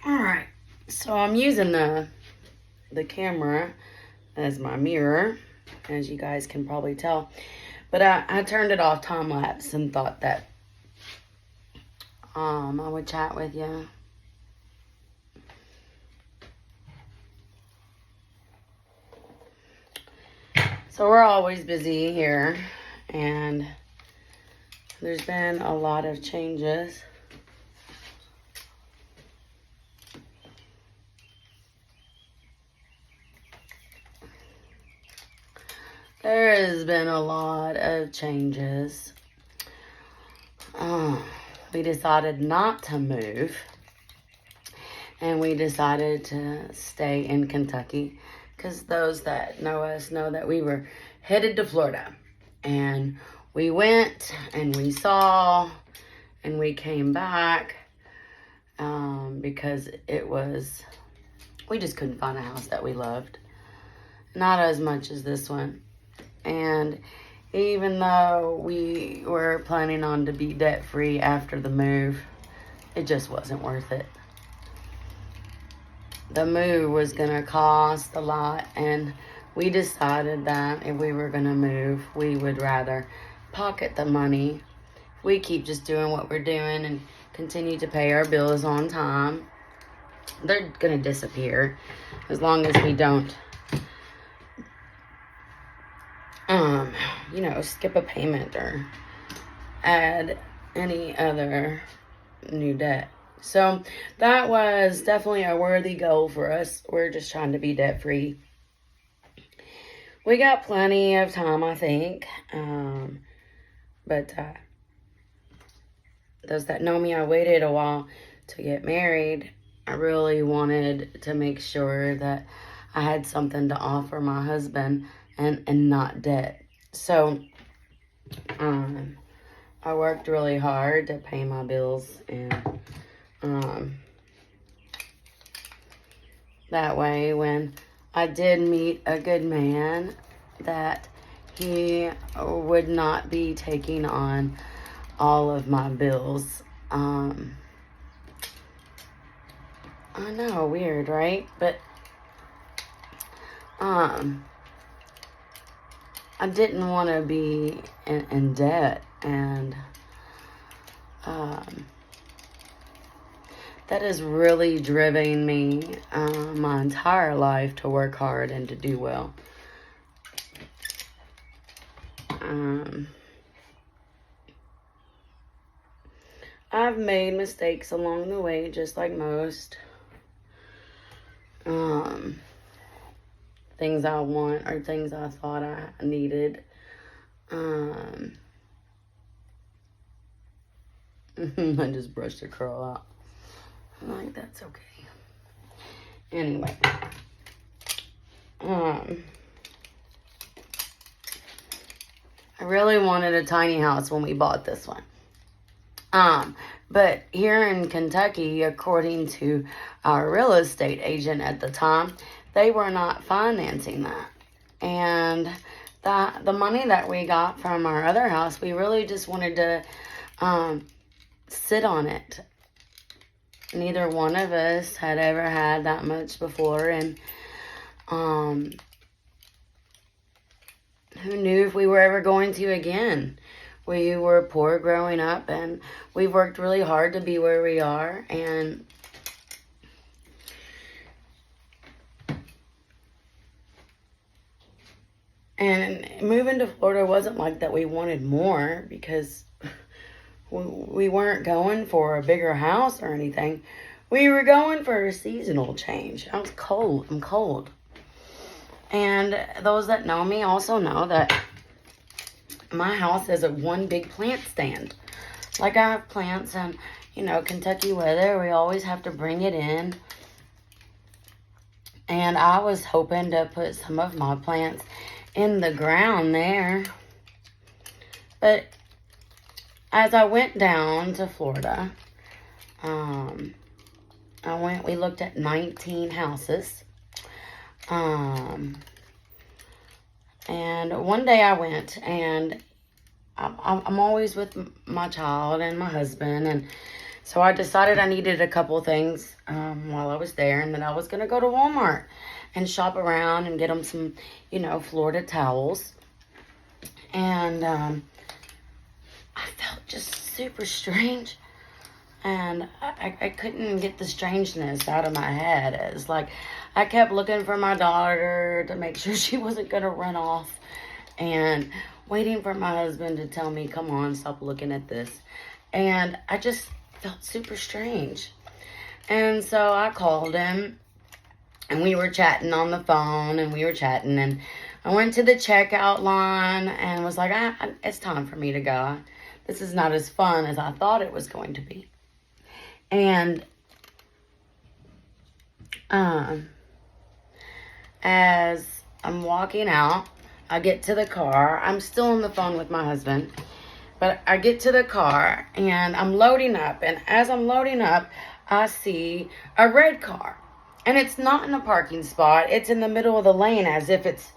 Alright, so I'm using the camera as my mirror, as you guys can probably tell. But I turned it off time lapse and thought that I would chat with you. So we're always busy here, and there's been a lot of changes. There has been a lot of changes. We decided not to move, and we decided to stay in Kentucky, because those that know us know that we were headed to Florida, and we went and we saw and we came back because we just couldn't find a house that we loved, not as much as this one. And even though we were planning on to be debt-free after the move, it just wasn't worth it. The move was going to cost a lot, and we decided that if we were going to move, we would rather pocket the money. We keep just doing what we're doing and continue to pay our bills on time. They're going to disappear as long as we don't skip a payment or add any other new debt. So that was definitely a worthy goal for us. We're just trying to be debt free. We got plenty of time, I think. But those that know me, I waited a while to get married. I really wanted to make sure that I had something to offer my husband and not debt. So I worked really hard to pay my bills, and that way when I did meet a good man, that he would not be taking on all of my bills. I know, weird, right? But I didn't want to be in debt, and that has really driven me my entire life to work hard and to do well. I've made mistakes along the way, just like most. Things I want or things I thought I needed. I just brushed a curl out. I'm like, that's okay. Anyway. I really wanted a tiny house when we bought this one. But here in Kentucky, according to our real estate agent at the time, they were not financing that. And the money that we got from our other house, we really just wanted to sit on it. Neither one of us had ever had that much before, and who knew if we were ever going to again. We were poor growing up, and we've worked really hard to be where we are, and moving to Florida wasn't like that we wanted more, because we weren't going for a bigger house or anything. We were going for a seasonal change. I was cold. I'm cold. And those that know me also know that my house is a one big plant stand. Like, I have plants, and, Kentucky weather, we always have to bring it in. And I was hoping to put some of my plants in the ground there. But as I went down to Florida, we looked at 19 houses. And one day I went, and I'm always with my child and my husband, and So I decided I needed a couple of things while I was there, and then I was going to go to Walmart and shop around and get them some, Florida towels. And I felt just super strange. And I couldn't get the strangeness out of my head. It's like I kept looking for my daughter to make sure she wasn't going to run off. And waiting for my husband to tell me, come on, stop looking at this. And I just felt super strange. And so I called him. And we were chatting on the phone. And I went to the checkout line. And was like, it's time for me to go. This is not as fun as I thought it was going to be. And as I'm walking out, I get to the car. I'm still on the phone with my husband. But I get to the car and I'm loading up. And as I'm loading up, I see a red car. And it's not in a parking spot. It's in the middle of the lane as if it's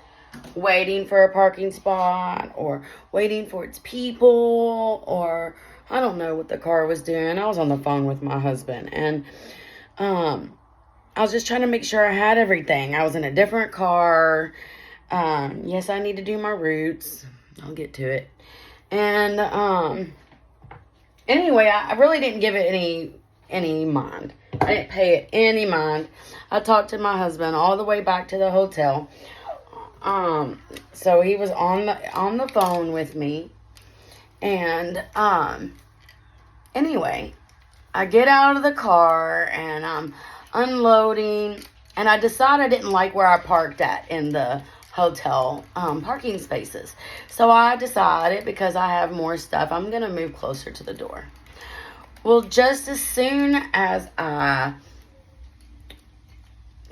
waiting for a parking spot or waiting for its people, or I don't know what the car was doing. I was on the phone with my husband, and I was just trying to make sure I had everything. I was in a different car. Yes, I need to do my roots. I'll get to it. And anyway, I really didn't give it any mind. I didn't pay it any mind. I talked to my husband all the way back to the hotel. So he was on the phone with me. And anyway, I get out of the car and I'm unloading, and I decided I didn't like where I parked at in the hotel parking spaces. So I decided, because I have more stuff, I'm going to move closer to the door. Well, just as soon as I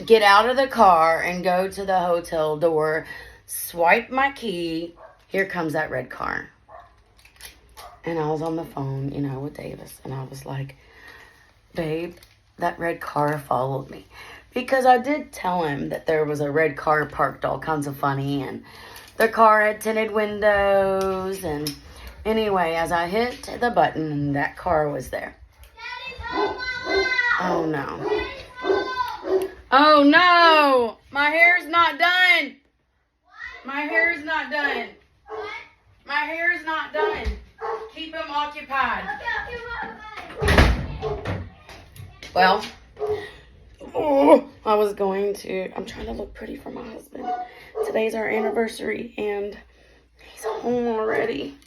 get out of the car and go to the hotel door, swipe my key, here comes that red car. And I was on the phone, with Davis, and I was like, babe, that red car followed me. Because I did tell him that there was a red car parked all kinds of funny, and the car had tinted windows, and anyway, as I hit the button, that car was there. Oh no. Oh no! My hair's not done! My hair's not done. My hair's not done. Keep him occupied. Well, I'm trying to look pretty for my husband. Today's our anniversary, and he's home already.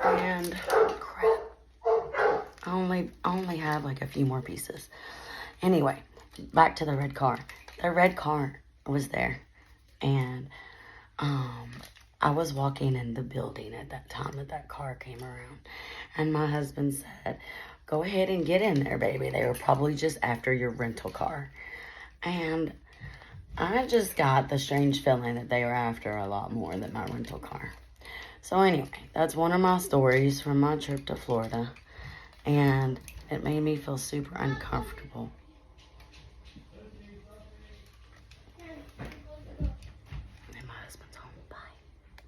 And crap, I only have like a few more pieces. Anyway, back to the red car. The red car was there, and I was walking in the building at that time that car came around, and my husband said, go ahead and get in there, baby. They were probably just after your rental car. And I just got the strange feeling that they were after a lot more than my rental car. So anyway, that's one of my stories from my trip to Florida, and it made me feel super uncomfortable.